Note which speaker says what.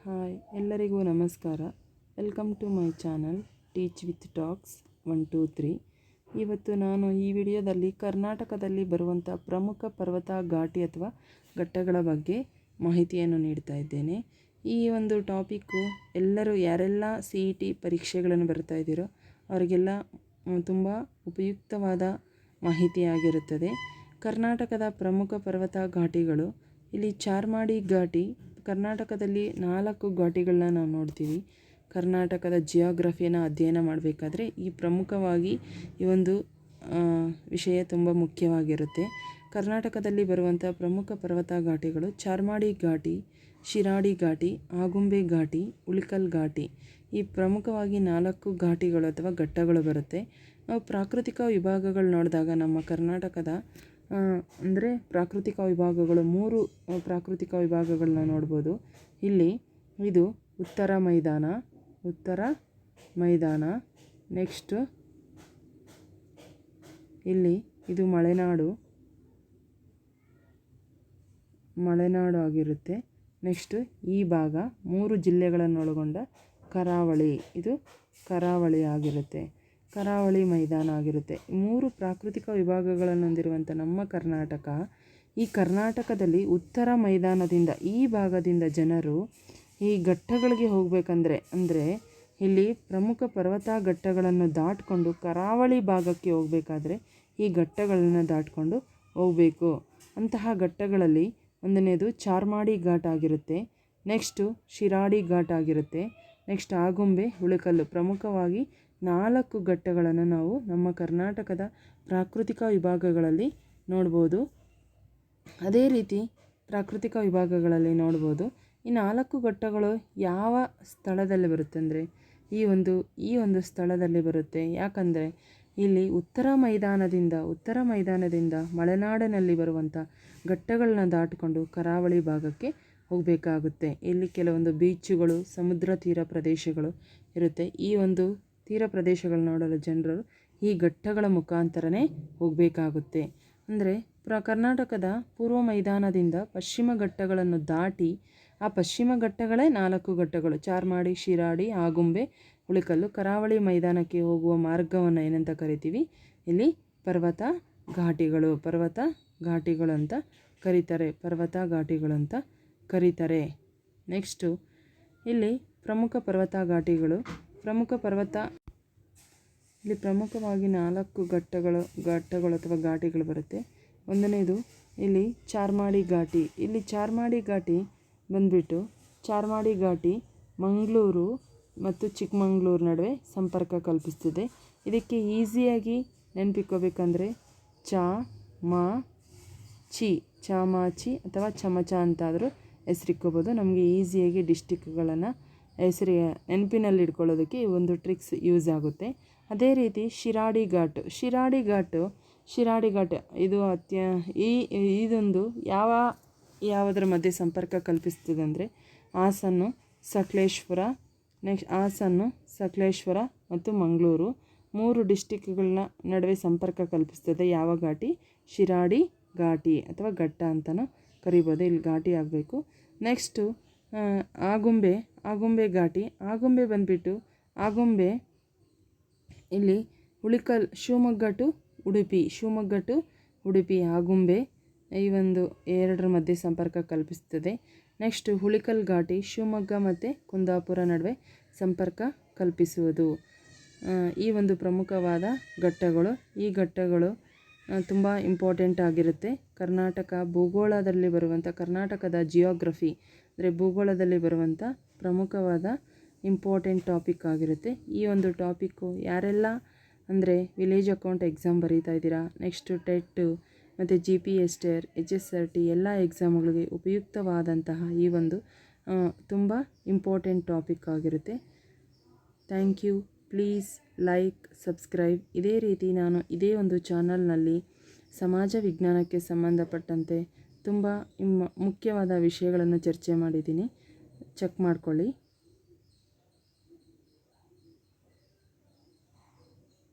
Speaker 1: Hi ಎಲ್ಲರಿಗೂ ನಮಸ್ಕಾರ. Welcome to my channel teach with talks 1 2 3. ಇವತ್ತು ನಾನು ಈ ವಿಡಿಯೋದಲ್ಲಿ ಕರ್ನಾಟಕದಲ್ಲಿ ಬರುವಂಥ ಪ್ರಮುಖ ಪರ್ವತ ಘಾಟಿ ಅಥವಾ ಘಟ್ಟಗಳ ಬಗ್ಗೆ ಮಾಹಿತಿಯನ್ನು ನೀಡ್ತಾ ಇದ್ದೇನೆ. ಈ ಒಂದು ಟಾಪಿಕ್ಕು ಎಲ್ಲರೂ ಯಾರೆಲ್ಲ CET ಪರೀಕ್ಷೆಗಳನ್ನು ಬರ್ತಾ ಇದ್ದೀರೋ ಅವರಿಗೆಲ್ಲ ತುಂಬ ಉಪಯುಕ್ತವಾದ ಮಾಹಿತಿಯಾಗಿರುತ್ತದೆ. ಕರ್ನಾಟಕದ ಪ್ರಮುಖ ಪರ್ವತ ಘಾಟಿಗಳು, ಇಲ್ಲಿ ಚಾರ್ಮಾಡಿ ಘಾಟಿ, ಕರ್ನಾಟಕದಲ್ಲಿ 4 ಘಾಟಿಗಳನ್ನ ನಾವು ನೋಡ್ತೀವಿ. ಕರ್ನಾಟಕದ ಜಿಯೋಗ್ರಫಿಯನ್ನು ಅಧ್ಯಯನ ಮಾಡಬೇಕಾದ್ರೆ ಈ ಪ್ರಮುಖವಾಗಿ ಈ ಒಂದು ವಿಷಯ ತುಂಬ ಮುಖ್ಯವಾಗಿರುತ್ತೆ. ಕರ್ನಾಟಕದಲ್ಲಿ ಬರುವಂಥ ಪ್ರಮುಖ ಪರ್ವತ ಘಾಟಿಗಳು ಚಾರ್ಮಾಡಿ ಘಾಟಿ, ಶಿರಾಡಿ ಘಾಟಿ, ಆಗುಂಬೆ ಘಾಟಿ, ಉಳಿಕಲ್ ಘಾಟಿ. ಈ ಪ್ರಮುಖವಾಗಿ 4 ಘಾಟಿಗಳು ಅಥವಾ ಘಟ್ಟಗಳು ಬರುತ್ತೆ. ನಾವು ಪ್ರಾಕೃತಿಕ ವಿಭಾಗಗಳು ನೋಡಿದಾಗ ನಮ್ಮ ಕರ್ನಾಟಕದ ಅಂದರೆ ಪ್ರಾಕೃತಿಕ ವಿಭಾಗಗಳು 3 ಪ್ರಾಕೃತಿಕ ವಿಭಾಗಗಳನ್ನ ನೋಡ್ಬೋದು. ಇಲ್ಲಿ ಇದು ಉತ್ತರ ಮೈದಾನ, ನೆಕ್ಸ್ಟ್ ಇಲ್ಲಿ ಇದು ಮಲೆನಾಡು ಆಗಿರುತ್ತೆ. ನೆಕ್ಸ್ಟ್ ಈ ಭಾಗ 3 ಜಿಲ್ಲೆಗಳನ್ನು ಒಳಗೊಂಡ ಕರಾವಳಿ, ಇದು ಕರಾವಳಿ ಆಗಿರುತ್ತೆ, ಕರಾವಳಿ ಮೈದಾನ ಆಗಿರುತ್ತೆ. 3 ಪ್ರಾಕೃತಿಕ ವಿಭಾಗಗಳನ್ನು ಹೊಂದಿರುವಂಥ ನಮ್ಮ ಕರ್ನಾಟಕ, ಈ ಕರ್ನಾಟಕದಲ್ಲಿ ಉತ್ತರ ಮೈದಾನದಿಂದ ಈ ಭಾಗದಿಂದ ಜನರು ಈ ಘಟ್ಟಗಳಿಗೆ ಹೋಗಬೇಕಂದ್ರೆ ಅಂದರೆ ಇಲ್ಲಿ ಪ್ರಮುಖ ಪರ್ವತ ಘಟ್ಟಗಳನ್ನು ದಾಟಿಕೊಂಡು ಕರಾವಳಿ ಭಾಗಕ್ಕೆ ಹೋಗಬೇಕಾದ್ರೆ ಈ ಘಟ್ಟಗಳನ್ನು ದಾಟಿಕೊಂಡು ಹೋಗಬೇಕು. ಅಂತಹ ಘಟ್ಟಗಳಲ್ಲಿ ಒಂದನೇದು ಚಾರ್ಮಾಡಿ ಘಾಟ್ ಆಗಿರುತ್ತೆ, ನೆಕ್ಸ್ಟು ಶಿರಾಡಿ ಘಾಟ್ ಆಗಿರುತ್ತೆ, ನೆಕ್ಸ್ಟ್ ಆಗುಂಬೆ, ಉಳಿಕಲ್ಲು. ಪ್ರಮುಖವಾಗಿ 4 ಘಟ್ಟಗಳನ್ನು ನಾವು ನಮ್ಮ ಕರ್ನಾಟಕದ ಪ್ರಾಕೃತಿಕ ವಿಭಾಗಗಳಲ್ಲಿ ನೋಡ್ಬೋದು. ಅದೇ ರೀತಿ ಪ್ರಾಕೃತಿಕ ವಿಭಾಗಗಳಲ್ಲಿ ನೋಡ್ಬೋದು. ಈ 4 ಘಟ್ಟಗಳು ಯಾವ ಸ್ಥಳದಲ್ಲಿ ಬರುತ್ತೆ ಅಂದರೆ ಈ ಒಂದು ಸ್ಥಳದಲ್ಲಿ ಬರುತ್ತೆ. ಯಾಕಂದರೆ ಇಲ್ಲಿ ಉತ್ತರ ಮೈದಾನದಿಂದ ಮಲೆನಾಡಿನಲ್ಲಿ ಬರುವಂಥ ಘಟ್ಟಗಳನ್ನ ದಾಟಿಕೊಂಡು ಕರಾವಳಿ ಭಾಗಕ್ಕೆ ಹೋಗಬೇಕಾಗುತ್ತೆ. ಇಲ್ಲಿ ಕೆಲವೊಂದು ಬೀಚುಗಳು, ಸಮುದ್ರ ತೀರ ಪ್ರದೇಶಗಳು ಇರುತ್ತೆ. ಈ ಒಂದು ತೀರ ಪ್ರದೇಶಗಳು ನೋಡಲು ಜನರು ಈ ಘಟ್ಟಗಳ ಮುಖಾಂತರನೇ ಹೋಗಬೇಕಾಗುತ್ತೆ. ಅಂದರೆ ಕರ್ನಾಟಕದ ಪೂರ್ವ ಮೈದಾನದಿಂದ ಪಶ್ಚಿಮ ಘಟ್ಟಗಳನ್ನು ದಾಟಿ ಆ ಪಶ್ಚಿಮ ಘಟ್ಟಗಳೇ 4 ಘಟ್ಟಗಳು ಚಾರ್ಮಾಡಿ, ಶಿರಾಡಿ, ಆಗುಂಬೆ, ಉಳಿಕಲ್ಲು. ಕರಾವಳಿ ಮೈದಾನಕ್ಕೆ ಹೋಗುವ ಮಾರ್ಗವನ್ನು ಏನಂತ ಕರಿತೀವಿ? ಇಲ್ಲಿ ಪರ್ವತ ಘಾಟಿಗಳು ಅಂತ ಕರೀತಾರೆ. ನೆಕ್ಸ್ಟು ಇಲ್ಲಿ ಪ್ರಮುಖ ಪರ್ವತ ಘಾಟಿಗಳು, ಇಲ್ಲಿ ಪ್ರಮುಖವಾಗಿ 4 ಘಟ್ಟಗಳು ಅಥವಾ ಘಾಟಿಗಳು ಬರುತ್ತೆ. ಒಂದನೇದು ಇಲ್ಲಿ ಚಾರ್ಮಾಡಿ ಘಾಟಿ. ಇಲ್ಲಿ ಚಾರ್ಮಾಡಿ ಘಾಟಿ ಬಂದುಬಿಟ್ಟು ಚಾರ್ಮಾಡಿ ಘಾಟಿ ಮಂಗಳೂರು ಮತ್ತು ಚಿಕ್ಕಮಗಳೂರು ನಡುವೆ ಸಂಪರ್ಕ ಕಲ್ಪಿಸ್ತಿದೆ. ಇದಕ್ಕೆ ಈಸಿಯಾಗಿ ನೆನಪಿಟ್ಕೋಬೇಕಂದ್ರೆ ಚಾಮಾಚಿ ಅಥವಾ ಚಮಚ ಅಂತಾದರೂ ಹೆಸರಿಕ್ಕೋಬೋದು. ನಮಗೆ ಈಸಿಯಾಗಿ ಡಿಸ್ಟಿಕ್ಗಳನ್ನು ನೆನಪಿನಲ್ಲಿ ಇಟ್ಕೊಳ್ಳೋದಕ್ಕೆ ಈ ಒಂದು ಟ್ರಿಕ್ಸ್ ಯೂಸ್ ಆಗುತ್ತೆ. ಅದೇ ರೀತಿ ಶಿರಾಡಿ ಘಾಟ್ ಇದು ಇದೊಂದು ಯಾವುದರ ಮಧ್ಯೆ ಸಂಪರ್ಕ ಕಲ್ಪಿಸ್ತದೆ ಅಂದರೆ ಹಾಸನ್ನು, ಸಕಲೇಶ್ವರ ಮತ್ತು ಮಂಗಳೂರು 3 ಡಿಸ್ಟಿಕ್ಗಳನ್ನ ನಡುವೆ ಸಂಪರ್ಕ ಕಲ್ಪಿಸ್ತದೆ. ಯಾವ ಘಾಟಿ? ಶಿರಾಡಿ ಘಾಟಿ ಅಥವಾ ಘಟ್ಟ ಅಂತಲೂ ಕರಿಬೋದು. ಇಲ್ಲಿ ಘಾಟಿ ಆಗಬೇಕು. ನೆಕ್ಸ್ಟು ಆಗುಂಬೆ ಘಾಟಿ. ಆಗುಂಬೆ ಬಂದುಬಿಟ್ಟು ಇಲ್ಲಿ ಉಳಿಕಲ್, ಶಿವಮೊಗ್ಗ ಟು ಉಡುಪಿ ಆಗುಂಬೆ ಈ ಒಂದು 2 ಮಧ್ಯೆ ಸಂಪರ್ಕ ಕಲ್ಪಿಸ್ತದೆ. ನೆಕ್ಸ್ಟ್ ಉಳಿಕಲ್ ಘಾಟಿ ಶಿವಮೊಗ್ಗ ಮತ್ತು ಕುಂದಾಪುರ ನಡುವೆ ಸಂಪರ್ಕ ಕಲ್ಪಿಸುವುದು. ಈ ಒಂದು ಪ್ರಮುಖವಾದ ಘಟ್ಟಗಳು. ಈ ಘಟ್ಟಗಳು ತುಂಬ ಇಂಪಾರ್ಟೆಂಟ್ ಆಗಿರುತ್ತೆ. ಭೂಗೋಳದಲ್ಲಿ ಬರುವಂಥ ಕರ್ನಾಟಕದ ಜಿಯೋಗ್ರಫಿ ಅಂದರೆ ಭೂಗೋಳದಲ್ಲಿ ಬರುವಂಥ ಪ್ರಮುಖವಾದ ಇಂಪಾರ್ಟೆಂಟ್ ಟಾಪಿಕ್ ಆಗಿರುತ್ತೆ. ಈ ಒಂದು ಟಾಪಿಕ್ಕು ಯಾರೆಲ್ಲ ಅಂದರೆ ವಿಲೇಜ್ ಅಕೌಂಟ್ ಎಕ್ಸಾಮ್ ಬರೀತಾ ಇದ್ದೀರಾ, ನೆಕ್ಸ್ಟು ಟೆಟ್ಟು ಮತ್ತು GPSTER, HSRT ಎಲ್ಲ ಎಕ್ಸಾಮ್ಗಳಿಗೆ ಉಪಯುಕ್ತವಾದಂತಹ ಈ ಒಂದು ತುಂಬ ಇಂಪಾರ್ಟೆಂಟ್ ಟಾಪಿಕ್ ಆಗಿರುತ್ತೆ. Thank you. Please like, subscribe. ಇದೇ ರೀತಿ ನಾನು ಇದೇ ಒಂದು ಚಾನಲ್ನಲ್ಲಿ ಸಮಾಜ ವಿಜ್ಞಾನಕ್ಕೆ ಸಂಬಂಧಪಟ್ಟಂತೆ ತುಂಬ ಮುಖ್ಯವಾದ ವಿಷಯಗಳನ್ನು ಚರ್ಚೆ ಮಾಡಿದ್ದೀನಿ. ಚೆಕ್ ಮಾಡ್ಕೊಳ್ಳಿ.